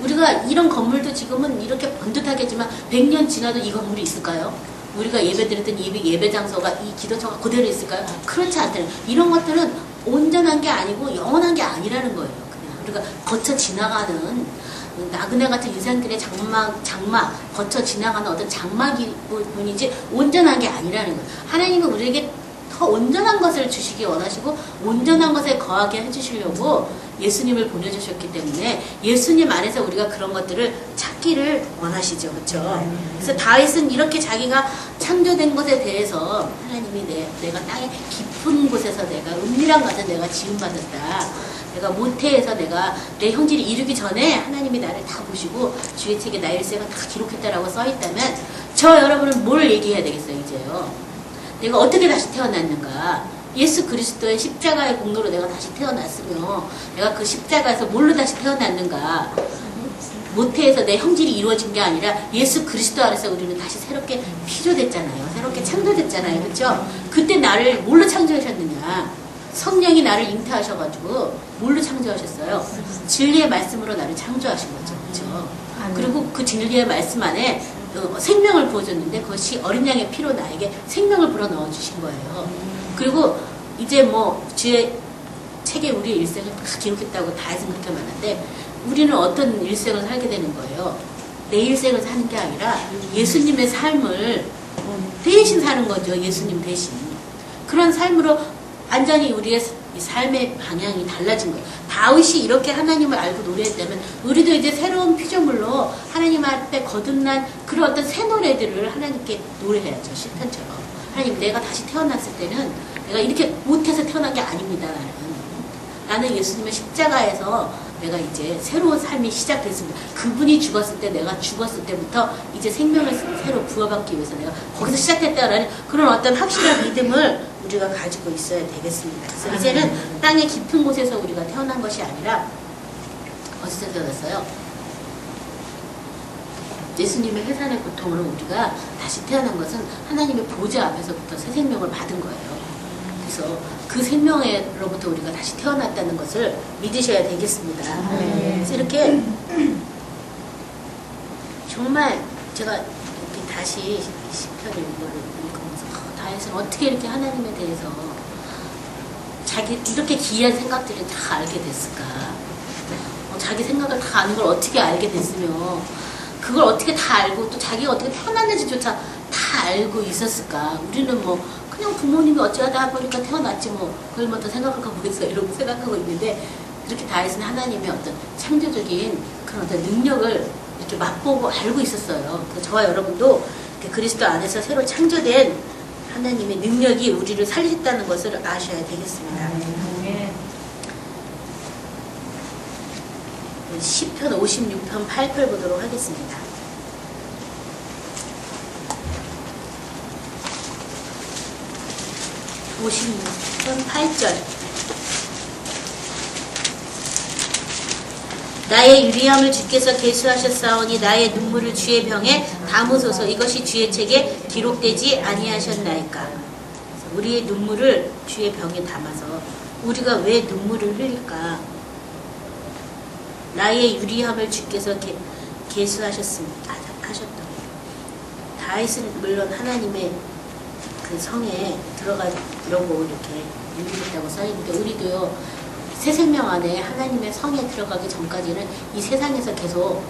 우리가 이런 건물도 지금은 이렇게 번듯하겠지만 100년 지나도 이 건물이 있을까요? 우리가 예배드렸던 예배 장소가 이 기도처가 그대로 있을까요? 그렇지 않다는 이런 것들은 온전한 게 아니고 영원한 게 아니라는 거예요. 그냥 우리가 거쳐 지나가는 나그네 같은 인생들의 장막 거쳐 지나가는 어떤 장막이 뿐이지 온전한 게 아니라는 거예요. 하나님은 우리에게 더 온전한 것을 주시기 원하시고 온전한 것에 거하게 해주시려고 예수님을 보내주셨기 때문에 예수님 안에서 우리가 그런 것들을 찾기를 원하시죠. 그렇죠? 그래서 다윗은 이렇게 자기가 창조된 것에 대해서 하나님이 내가 땅의 깊은 곳에서 내가 은밀한 곳에 내가 지음받았다. 내가 모태에서 내가 내 형질이 이르기 전에 하나님이 나를 다 보시고 주의 책에 나의 일생을 다 기록했다라고 써있다면 저 여러분은 뭘 얘기해야 되겠어요 이제요. 내가 어떻게 다시 태어났는가. 예수 그리스도의 십자가의 공로로 내가 다시 태어났으며 내가 그 십자가에서 뭘로 다시 태어났는가. 모태에서 내 형질이 이루어진 게 아니라 예수 그리스도 안에서 우리는 다시 새롭게 피조됐잖아요. 새롭게 창조됐잖아요. 그렇죠? 그때 나를 뭘로 창조하셨느냐. 성령이 나를 잉태하셔가지고 뭘로 창조하셨어요? 진리의 말씀으로 나를 창조하신 거죠. 그렇죠? 그리고 그 진리의 말씀 안에 생명을 부어줬는데 그것이 어린 양의 피로 나에게 생명을 불어넣어 주신 거예요. 그리고 이제 뭐 주의 책에 우리의 일생을 다 기록했다고 다 해서 그렇게 말하는데 우리는 어떤 일생을 살게 되는 거예요? 내 일생을 사는 게 아니라 예수님의 삶을 대신 사는 거죠. 예수님 대신. 그런 삶으로 완전히 우리의 삶의 방향이 달라진 거예요. 다윗이 이렇게 하나님을 알고 노래했다면 우리도 이제 새로운 피조물로 하나님 앞에 거듭난 그런 어떤 새 노래들을 하나님께 노래해야죠. 시편처럼. 하나님 내가 다시 태어났을 때는 내가 이렇게 못해서 태어난 게 아닙니다. 나는 예수님의 십자가에서 내가 이제 새로운 삶이 시작됐습니다. 그분이 죽었을 때 내가 죽었을 때부터 이제 생명을 새로 부어받기 위해서 내가 거기서 시작했다라는 그런 어떤 확실한 믿음을 우리가 가지고 있어야 되겠습니다. 그래서 이제는 땅의 깊은 곳에서 우리가 태어난 것이 아니라 어디서 태어났어요? 예수님의 해산의 고통으로 우리가 다시 태어난 것은 하나님의 보좌 앞에서부터 새 생명을 받은 거예요. 그래서 그 생명으로부터 우리가 다시 태어났다는 것을 믿으셔야 되겠습니다. 그래서 이렇게 정말 제가 이렇게 다시 시편을 이거를 읽으면서 다윗은 어떻게 이렇게 하나님에 대해서 자기 이렇게 기이한 생각들을 다 알게 됐을까? 자기 생각을 다 아는 걸 어떻게 알게 됐으며 그걸 어떻게 다 알고 또 자기가 어떻게 태어났는지조차 다 알고 있었을까? 우리는 뭐 그냥 부모님이 어찌하다 보니까 태어났지 뭐 그걸 뭐 더 생각하고 있어 이러고 생각하고 있는데 이렇게 다윗은 하나님의 어떤 창조적인 그런 어떤 능력을 이렇게 맛보고 알고 있었어요. 그래서 저와 여러분도 그리스도 안에서 새로 창조된 하나님의 능력이 우리를 살리셨다는 것을 아셔야 되겠습니다. 시편 56편 8절 보도록 하겠습니다. 56편 8절 나의 유리함을 주께서 계수하셨사오니 나의 눈물을 주의 병에 담으소서. 이것이 주의 책에 기록되지 아니하셨나이까. 우리의 눈물을 주의 병에 담아서 우리가 왜 눈물을 흘릴까? 나의 유리함을 주께서 계수하셨습니다. 하셨다. 다윗은 물론 하나님의 그 성에 들어가려고 이렇게 유리했다고 써있는데 우리도요. 새 생명 안에 하나님의 성에 들어가기 전까지는 이 세상에서 계속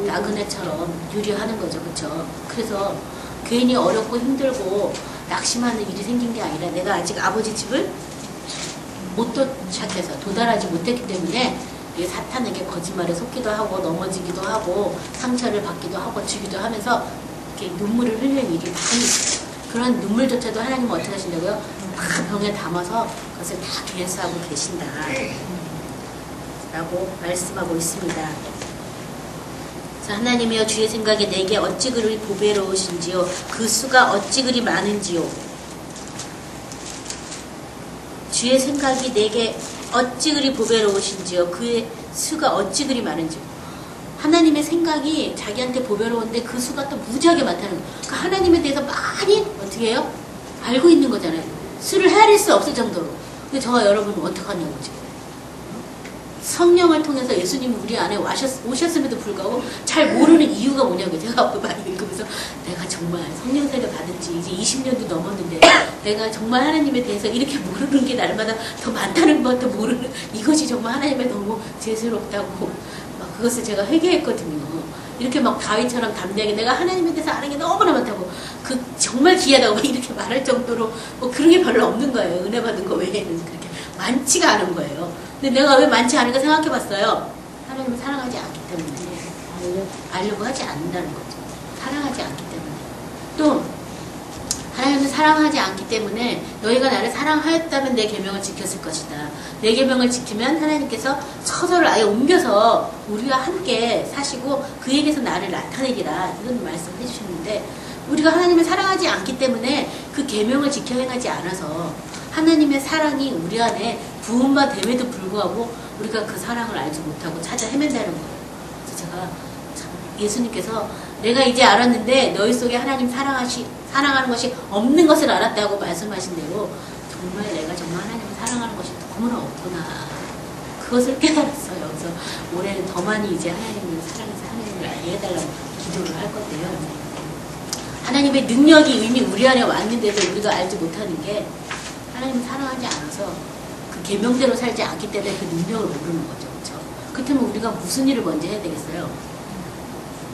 나그네처럼 유리하는 거죠. 그렇죠? 그래서 괜히 어렵고 힘들고 낙심하는 일이 생긴 게 아니라 내가 아직 아버지 집을 못 도착해서 도달하지 못했기 때문에 사탄에게 거짓말에 속기도 하고 넘어지기도 하고 상처를 받기도 하고 주기도 하면서 이렇게 눈물을 흘리는 일이 많이 있어요. 그런 눈물조차도 하나님은 어떻게 하신다고요? 다 병에 담아서 그것을 다 계수하고 계신다 라고 말씀하고 있습니다. 그래서 하나님이여 주의 생각에 내게 어찌 그리 보배로우신지요 그 수가 어찌 그리 많은지요 주의 생각이 내게 어찌 그리 보배로우신지요. 그의 수가 어찌 그리 많은지요. 하나님의 생각이 자기한테 보배로운데 그 수가 또 무지하게 많다는 거예요. 그러니까 하나님에 대해서 많이 어떻게 해요? 알고 있는 거잖아요. 수를 헤아릴 수 없을 정도로. 근데 저와 여러분은 어떡하냐고 지금. 성령을 통해서 예수님이 우리 안에 오셨음에도 불구하고 잘 모르는 이유가 뭐냐고. 제가 많이 읽으면서 내가 정말 성령 세례 받은 지 이제 20년도 넘었는데 내가 정말 하나님에 대해서 이렇게 모르는 게 날마다 더 많다는 것도 모르는, 이것이 정말 하나님에 너무 죄스럽다고 막 그것을 제가 회개했거든요. 이렇게 막 다윗처럼 담대하게 내가 하나님에 대해서 아는 게 너무나 많다고, 그 정말 귀하다고 이렇게 말할 정도로 뭐 그런 게 별로 없는 거예요. 은혜 받은 거 외에는 그렇게 많지가 않은 거예요. 근데 내가 왜 많지 않은가 생각해 봤어요. 하나님을 사랑하지 않기 때문에. 알려고 하지 않는다는 거죠. 사랑하지 않기 때문에. 또 하나님을 사랑하지 않기 때문에 너희가 나를 사랑하였다면 내 계명을 지켰을 것이다. 내 계명을 지키면 하나님께서 처소를 아예 옮겨서 우리와 함께 사시고 그에게서 나를 나타내리라, 이런 말씀을 해주셨는데, 우리가 하나님을 사랑하지 않기 때문에 그 계명을 지켜 행하지 않아서 하나님의 사랑이 우리 안에 부음바 됨에도 불구하고 우리가 그 사랑을 알지 못하고 찾아 헤맨다는 거예요. 그래서 제가 참, 예수님께서 내가 이제 알았는데 너희 속에 하나님 사랑하는 것이 없는 것을 알았다고 말씀하신 대로 정말 내가 정말 하나님을 사랑하는 것이 너무나 없구나, 그것을 깨달았어요. 그래서 올해는 더 많이 이제 하나님을 사랑해서 하나님을 알게 해달라고 기도를 할 건데요. 하나님의 능력이 이미 우리 안에 왔는데도 우리가 알지 못하는 게 하나님을 사랑하지 않아서 그 계명대로 살지 않기 때문에 그 능력을 모르는 거죠. 그렇죠? 그렇다면 우리가 무슨 일을 먼저 해야 되겠어요?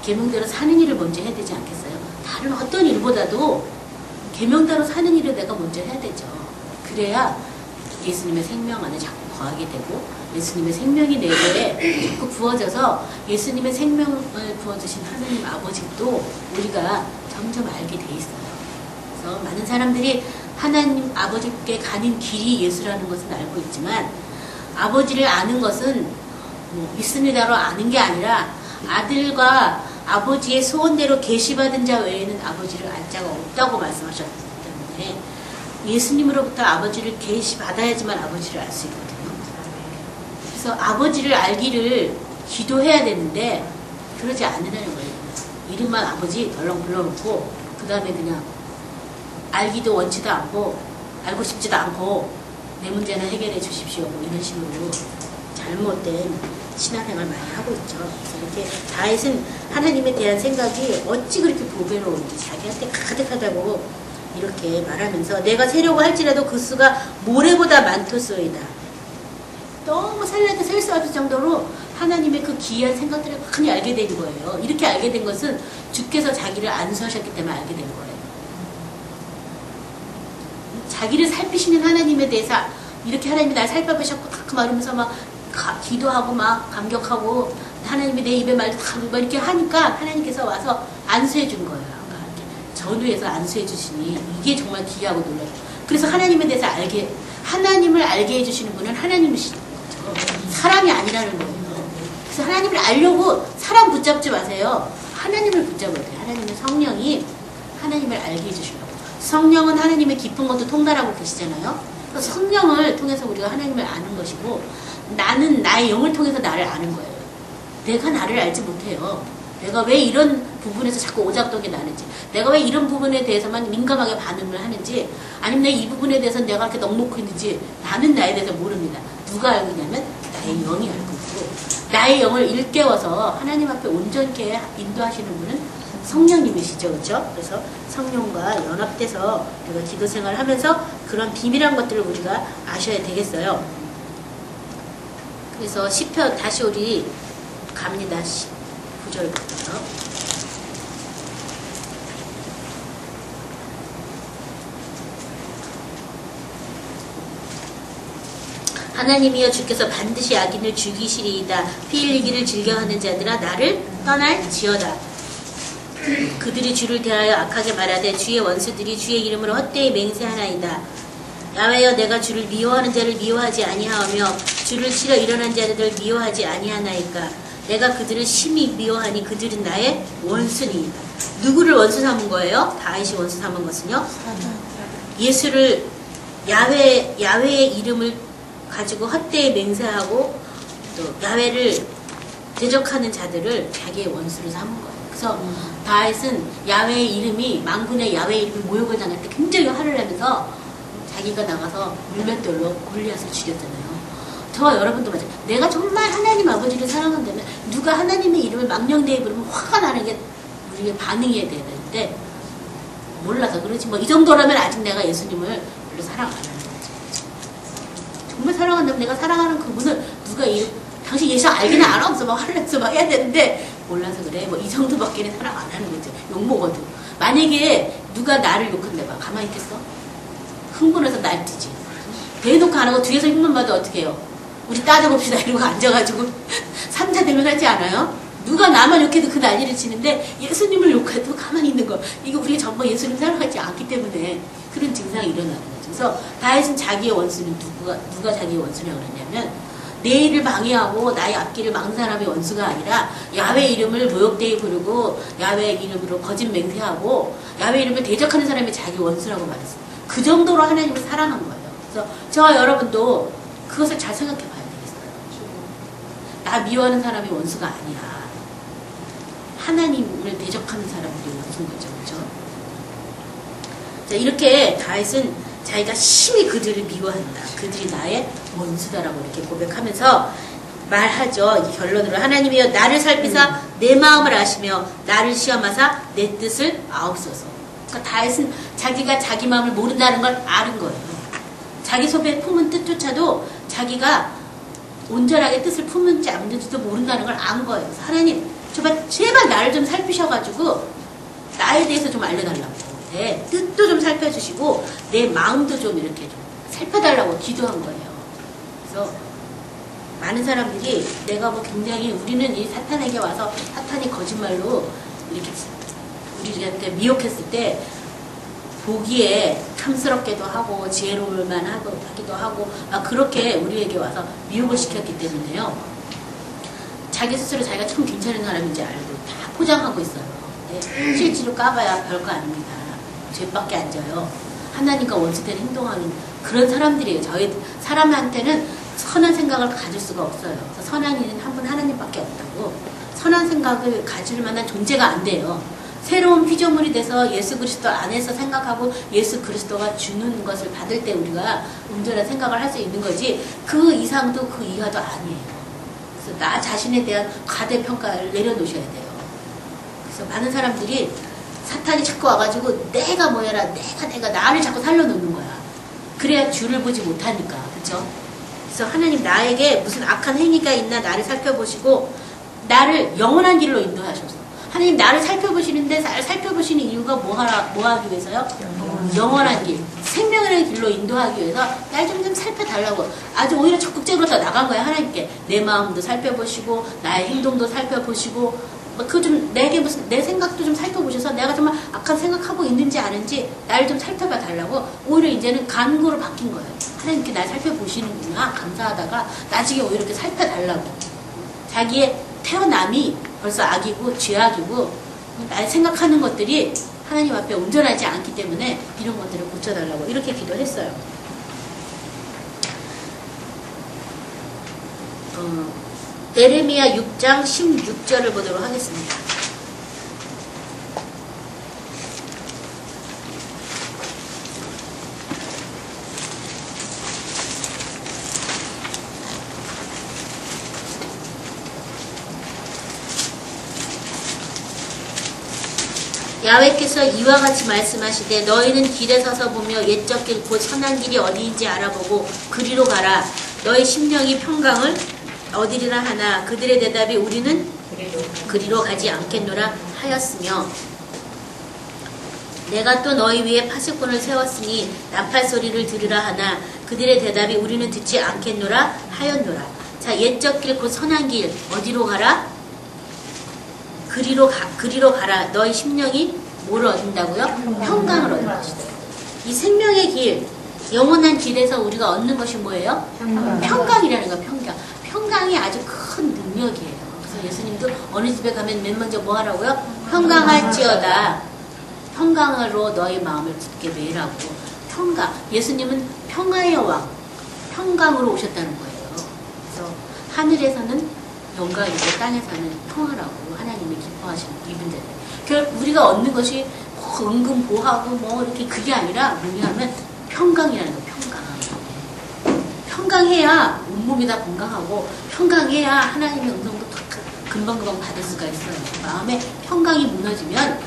계명대로 사는 일을 먼저 해야 되지 않겠어요? 다른 어떤 일보다도 계명대로 사는 일을 내가 먼저 해야 되죠. 그래야 예수님의 생명 안에 자꾸 거하게 되고 예수님의 생명이 내게 자꾸 부어져서 예수님의 생명을 부어주신 하나님 아버지도 우리가 점점 알게 돼 있어요. 그래서 많은 사람들이 하나님 아버지께 가는 길이 예수라는 것은 알고 있지만, 아버지를 아는 것은 뭐 믿습니다로 아는 게 아니라 아들과 아버지의 소원대로 계시받은 자 외에는 아버지를 알 자가 없다고 말씀하셨기 때문에 예수님으로부터 아버지를 계시받아야지만 아버지를 알 수 있거든요. 그래서 아버지를 알기를 기도해야 되는데 그러지 않는다는 거예요. 이름만 아버지 덜렁 불러놓고 그 다음에 그냥 알기도 원치도 않고 알고 싶지도 않고 내 문제는 해결해 주십시오, 뭐 이런 식으로 잘못된 신앙생활 많이 하고 있죠. 그래서 이렇게 다윗은 하나님에 대한 생각이 어찌 그렇게 보배로운지 자기한테 가득하다고 이렇게 말하면서 내가 세려고 할지라도 그 수가 모래보다 많도소이다. 너무 살려도 셀 수 없을 정도로 하나님의 그 기이한 생각들을 많이 알게 된 거예요. 이렇게 알게 된 것은 주께서 자기를 안수하셨기 때문에 알게 된 거예요. 자기를 살피시는 하나님에 대해서 이렇게 하나님이 날 살펴보셨고 가끔 말하면서 막 기도하고 막 감격하고 하나님이 내 입에 말 다 이렇게 하니까 하나님께서 와서 안수해 준 거예요. 전후에서 안수해 주시니 이게 정말 귀하고 놀라요. 그래서 하나님에 대해서 하나님을 알게 해주시는 분은 하나님이시는 거죠. 사람이 아니라는 거예요. 그래서 하나님을 알려고 사람 붙잡지 마세요. 하나님을 붙잡아야 돼요. 하나님의 성령이 하나님을 알게 해주시려고. 성령은 하나님의 깊은 것도 통달하고 계시잖아요. 그래서 성령을 통해서 우리가 하나님을 아는 것이고, 나는 나의 영을 통해서 나를 아는 거예요. 내가 나를 알지 못해요. 내가 왜 이런 부분에서 자꾸 오작동이 나는지, 내가 왜 이런 부분에 대해서만 민감하게 반응을 하는지, 아니면 이 부분에 대해서 내가 이렇게 넉넉히 있는지 나는 나에 대해서 모릅니다. 누가 알고 있냐면 나의 영이 알고 있고, 나의 영을 일깨워서 하나님 앞에 온전케 인도하시는 분은 성령님이시죠. 그렇죠? 그래서 성령과 연합돼서 우리가 기도 생활을 하면서 그런 비밀한 것들을 우리가 아셔야 되겠어요. 그래서 시편 다시 우리 갑니다. 9절부터. 하나님이여 주께서 반드시 악인을 죽이시리이다. 피 흘리기를 즐겨하는 자들아 나를 떠날지어다. 그들이 주를 대하여 악하게 말하되 주의 원수들이 주의 이름으로 헛되이 맹세하나이다. 야훼여 내가 주를 미워하는 자를 미워하지 아니하며 주를 치러 일어난 자들을 미워하지 아니하나이까. 내가 그들을 심히 미워하니 그들은 나의 원수니이다. 누구를 원수 삼은 거예요? 다윗이 원수 삼은 것은요? 예수를 야훼의 이름을 가지고 헛되이 맹세하고 또 야훼를 대적하는 자들을 자기의 원수로 삼은 거예요. 그래서 다윗은 야훼의 이름이 만군의 야훼의 이름이 모욕을 당할 때 굉장히 화를 내면서 자기가 나가서 물맷돌로 골리앗을 죽였잖아요. 저와 여러분도 마찬가지. 내가 정말 하나님 아버지를 사랑한다면 누가 하나님의 이름을 망령되이 부르면 화가 나는 게 우리의 반응이어야 되는데 몰라서 그러지. 뭐 이 정도라면 아직 내가 예수님을 별로 사랑 안 하는 거지. 정말 사랑한다면 내가 사랑하는 그분을 누가 당신 예수 알기는 알아 없어 막 화를 내서 막 해야 되는데 몰라서 그래. 뭐 이 정도밖에는 사랑 안 하는 거지. 욕먹어도. 만약에 누가 나를 욕한대 봐. 가만히 있겠어? 흥분해서 날뛰지. 대놓고 안 하고 뒤에서 흉만 봐도 어떻게 해요? 우리 따져봅시다 이러고 앉아가지고 삼자대면 하지 않아요? 누가 나만 욕해도 그 난리를 치는데 예수님을 욕해도 가만히 있는 거. 이거 우리가 전부 예수님 사랑하지 않기 때문에 그런 증상이 일어나는 거죠. 그래서 다윗은 자기의 원수는 누가 자기의 원수냐고 그랬냐면 내 일을 방해하고 나의 앞길을 막는 사람의 원수가 아니라 야훼 이름을 모욕되이 부르고 야훼 이름으로 거짓 맹세하고 야훼 이름을 대적하는 사람이 자기 원수라고 말했어요. 그 정도로 하나님을 사랑한 거예요. 그래서 저와 여러분도 그것을 잘 생각해 봐야 되겠어요. 나 미워하는 사람이 원수가 아니야. 하나님을 대적하는 사람들이 원수인 거죠. 그렇죠? 자, 이렇게 다윗은 자기가 심히 그들을 미워한다. 그들이 나의 원수다라고 이렇게 고백하면서 말하죠. 이 결론으로 하나님이여 나를 살피사 내 마음을 아시며 나를 시험하사 내 뜻을 아옵소서. 그러니까 다윗은 자기가 자기 마음을 모른다는 걸 아는 거예요. 자기 속에 품은 뜻조차도 자기가 온전하게 뜻을 품는지 안 품는지도 모른다는 걸 안 거예요. 그래서 하나님 제발 나를 좀 살피셔가지고 나에 대해서 좀 알려달라고. 내 뜻도 좀 살펴주시고 내 마음도 좀 이렇게 좀 살펴달라고 기도한 거예요. 그래서 많은 사람들이 내가 뭐 굉장히 우리는 이 사탄에게 와서 사탄이 거짓말로 이렇게 우리한테 미혹했을 때 보기에 탐스럽게도 하고 지혜로울만 하기도 하고 막 그렇게 우리에게 와서 미혹을 시켰기 때문에요. 자기 스스로 자기가 참 괜찮은 사람인지 알고 다 포장하고 있어요. 네, 실제로 까봐야 별거 아닙니다. 죄밖에 안 져요. 하나님과 원수된 행동하는 그런 사람들이에요. 저희 사람한테는 선한 생각을 가질 수가 없어요. 그래서 선한 이는 한 분 하나님밖에 없다고. 선한 생각을 가질 만한 존재가 안 돼요. 새로운 피조물이 돼서 예수 그리스도 안에서 생각하고 예수 그리스도가 주는 것을 받을 때 우리가 온전한 생각을 할 수 있는 거지 그 이상도 그 이하도 아니에요. 그래서 나 자신에 대한 과대평가를 내려놓으셔야 돼요. 그래서 많은 사람들이 사탄이 자꾸 와가지고 내가 뭐여라 내가 나를 자꾸 살려놓는 거야. 그래야 주를 보지 못하니까. 그렇죠? 그래서 하나님 나에게 무슨 악한 행위가 있나 나를 살펴보시고 나를 영원한 길로 인도하셔서 하나님 나를 살펴보시는데 나를 살펴보시는 이유가 뭐 하기 위해서요? 영원한 길, 생명의 길로 인도하기 위해서 날 좀 살펴달라고 아주 오히려 적극적으로 더 나간 거예요. 하나님께 내 마음도 살펴보시고 나의 행동도 살펴보시고 내게 무슨 내 생각도 좀 살펴보셔서 내가 정말 악한 생각하고 있는지 아는지 나를 좀 살펴봐 달라고 오히려 이제는 간구로 바뀐 거예요. 하나님께 날 살펴보시는구나 감사하다가 나중에 오히려 이렇게 살펴달라고. 자기의 태어남이 벌써 악이고 죄악이고 날 생각하는 것들이 하나님 앞에 온전하지 않기 때문에 이런 것들을 고쳐달라고 이렇게 기도했어요. 예레미야 6장 16절을 보도록 하겠습니다. 야훼께서 이와 같이 말씀하시되 너희는 길에 서서 보며 옛적 길 곧 선한 길이 어디인지 알아보고 그리로 가라. 너희 심령이 평강을 얻으리라 하나 그들의 대답이 우리는 그리로 가지 않겠노라 하였으며 내가 또 너희 위에 파수꾼을 세웠으니 나팔 소리를 들으라 하나 그들의 대답이 우리는 듣지 않겠노라 하였노라. 자, 옛적 길 곧 선한 길 어디로 가라? 그리로 가라. 너희 심령이 뭘 얻는다고요? 평강을 얻는 것이다. 이 생명의 길, 영원한 길에서 우리가 얻는 것이 뭐예요? 평강이라는 거예요. 평강이 아주 큰 능력이에요. 그래서 예수님도 어느 집에 가면 맨 먼저 뭐 하라고요? 평강할지어다. 평강으로 너희 마음을 굳게 매라고. 평강. 예수님은 평화의 왕, 평강으로 오셨다는 거예요. 그래서 하늘에서는 영광이고 땅에서는 평화라고 하나님이 기뻐하시는 이분들. 우리가 얻는 것이 은근 보하고 뭐 이렇게 그게 아니라 뭐냐면 평강이라는 거예요. 평강해야 온몸이 다 건강하고 평강해야 하나님의 음성도 금방금방 받을 수가 있어요. 마음에 평강이 무너지면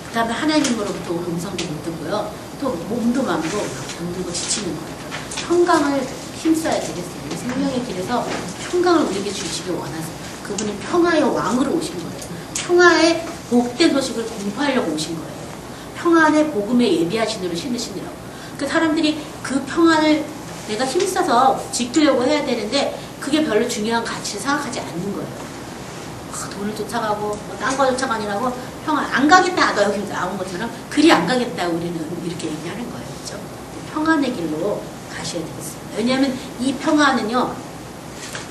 그 다음에 하나님으로부터 오는 음성도 못 듣고요. 또 몸도 마음도 병들고 지치는 거예요. 평강을 힘써야 되겠어요. 생명의 길에서 평강을 우리에게 주시길 원하세요. 그분은 평화의 왕으로 오신 거예요. 평화의 복된 소식을 공포하려고 오신 거예요. 평안의 복음에 예비하신 으로 신으시느라고. 그 사람들이 그 평안을 내가 힘써서 지키려고 해야 되는데 그게 별로 중요한 가치를 생각하지 않는 거예요. 돈을 쫓아가고 뭐 딴 거 쫓아가느라고 평안 안 가겠다. 아까 여기 나온 것처럼 그리 안 가겠다. 우리는 이렇게 얘기하는 거예요. 그렇죠? 평안의 길로 가셔야 되겠습니다. 왜냐하면 이 평안은요.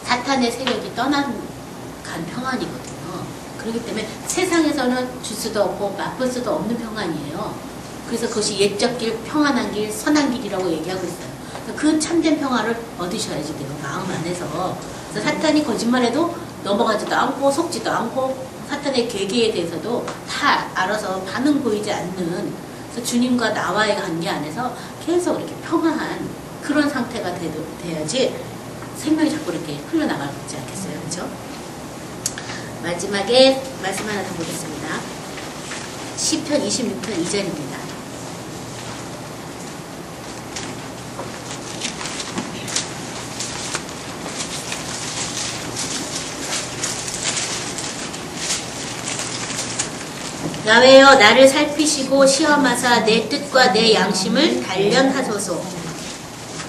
사탄의 세력이 떠난 간 평안이거든요. 그렇기 때문에 세상에서는 줄 수도 없고 맛볼 수도 없는 평안이에요. 그래서 그것이 옛적 길, 평안한 길, 선한 길이라고 얘기하고 있어요. 그 참된 평화를 얻으셔야지 돼요. 마음 안에서. 그래서 사탄이 거짓말해도 넘어가지도 않고 속지도 않고 사탄의 계계에 대해서도 다 알아서 반응 보이지 않는 그래서 주님과 나와의 관계 안에서 계속 이렇게 평화한 그런 상태가 돼야지 생명이 자꾸 이렇게 흘러나가지 않겠어요. 그렇죠? 마지막에 말씀 하나 더 보겠습니다. 시편 26편 2절입니다. 야훼여 나를 살피시고 시험하사 내 뜻과 내 양심을 단련하소서.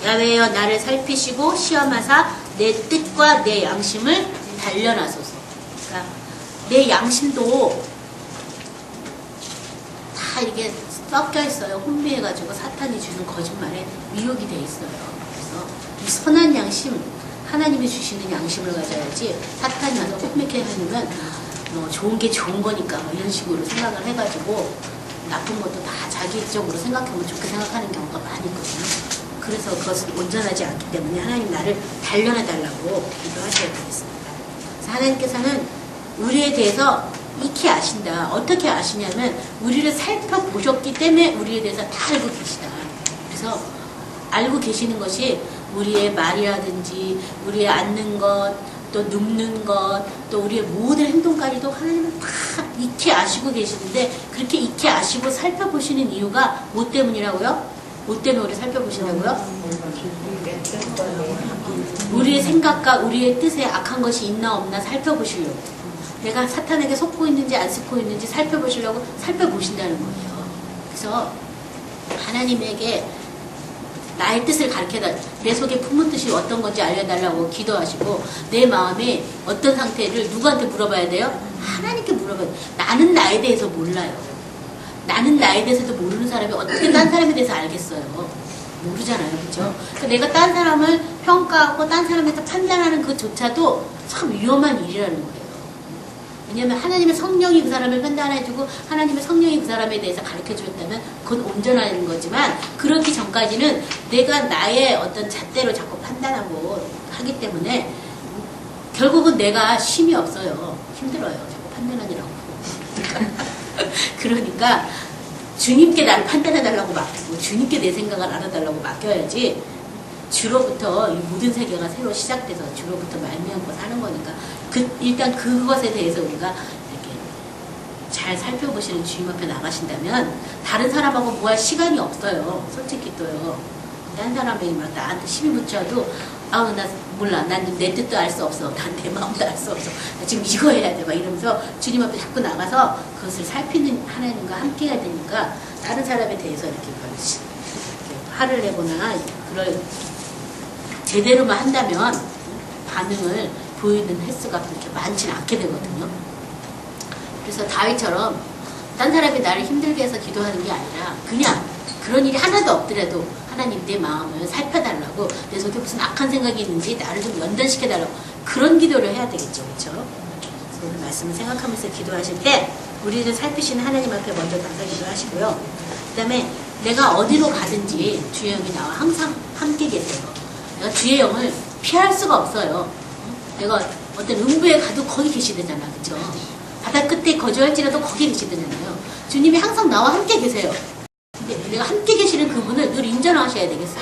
야훼여 나를 살피시고 시험하사 내 뜻과 내 양심을 단련하소서. 그러니까 내 양심도 다 이게 섞여 있어요. 혼미해가지고 사탄이 주는 거짓말에 미혹이 돼 있어요. 그래서 이 선한 양심, 하나님이 주시는 양심을 가져야지 사탄이 와서 혼미케 하면 뭐 좋은 게 좋은 거니까 뭐 이런 식으로 생각을 해가지고 나쁜 것도 다 자기적으로 생각하면 좋게 생각하는 경우가 많이 있거든요. 그래서 그것은 온전하지 않기 때문에 하나님 나를 단련해달라고 기도하셔야 되겠습니다. 그래서 하나님께서는 우리에 대해서 익히 아신다. 어떻게 아시냐면 우리를 살펴보셨기 때문에 우리에 대해서 다 알고 계시다. 그래서 알고 계시는 것이 우리의 말이라든지 우리의 앉는 것 또 눕는 것, 또 우리의 모든 행동까지도 하나님은 다 익히 아시고 계시는데 그렇게 익히 아시고 살펴보시는 이유가 뭐 때문이라고요? 뭐 때문에 우리 살펴보시냐고요? 우리의 생각과 우리의 뜻에 악한 것이 있나 없나 살펴보시려고. 내가 사탄에게 속고 있는지 안 속고 있는지 살펴보시려고 살펴보신다는 거예요. 그래서 하나님에게 나의 뜻을 가르쳐달라. 내 속에 품은 뜻이 어떤 건지 알려달라고 기도하시고 내 마음이 어떤 상태를 누구한테 물어봐야 돼요? 하나님께 물어봐야 돼요. 나는 나에 대해서 몰라요. 나는 나에 대해서도 모르는 사람이 어떻게 딴 사람에 대해서 알겠어요? 모르잖아요. 그렇죠? 그러니까 내가 딴 사람을 평가하고 딴 사람에 대해서 판단하는 그조차도 참 위험한 일이라는 거예요. 왜냐하면 하나님의 성령이 그 사람을 판단해주고 하나님의 성령이 그 사람에 대해서 가르쳐주었다면 그건 온전한 거지만 그렇기 전까지는 내가 나의 어떤 잣대로 자꾸 판단하고 하기 때문에 결국은 내가 힘이 없어요. 힘들어요. 자꾸 판단하느라고. 그러니까 주님께 나를 판단해달라고 맡기고 주님께 내 생각을 알아달라고 맡겨야지 주로부터 이 모든 세계가 새로 시작돼서 주로부터 말미암고 사는 거니까 일단 그것에 대해서 우리가 이렇게 잘 살펴보시는 주님 앞에 나가신다면 다른 사람하고 뭐 할 시간이 없어요. 솔직히 또요. 다른 사람이 막 나한테 시비 붙여도 아우 나 몰라. 난 내 뜻도 알 수 없어. 난 내 마음도 알 수 없어. 나 지금 이거 해야 돼. 막 이러면서 주님 앞에 자꾸 나가서 그것을 살피는 하나님과 함께 해야 되니까 다른 사람에 대해서 이렇게 화를 내거나 그럴 제대로만 한다면 반응을 보이는 횟수가 그렇게 많지는 않게 되거든요. 그래서 다윗처럼 딴 사람이 나를 힘들게 해서 기도하는 게 아니라 그냥 그런 일이 하나도 없더라도 하나님 내 마음을 살펴달라고 내 속에 무슨 악한 생각이 있는지 나를 좀 연단시켜달라고 그런 기도를 해야 되겠죠. 그렇죠? 오늘 말씀을 생각하면서 기도하실 때 우리를 살피시는 하나님 앞에 먼저 당사 기도하시고요. 그 다음에 내가 어디로 가든지 주의 영이 나와 항상 함께 계세요. 내가 주의 영을 피할 수가 없어요. 내가 어떤 음부에 가도 거기 계시대잖아. 그쵸? 바다 끝에 거주할지라도 거기 계시대잖아요. 주님이 항상 나와 함께 계세요. 근데 내가 함께 계시는 그분을 늘 인정하셔야 되겠어요.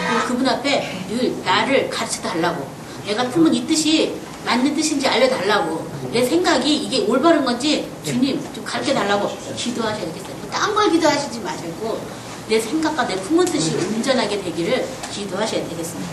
그리고 그분 앞에 늘 나를 가르쳐 달라고. 내가 품은 이 뜻이 맞는 뜻인지 알려달라고. 내 생각이 이게 올바른 건지 주님 좀 가르쳐 달라고 기도하셔야 되겠어요. 딴 걸 기도하시지 마시고 내 생각과 내 품은 뜻이 온전하게 되기를 기도하셔야 되겠습니다.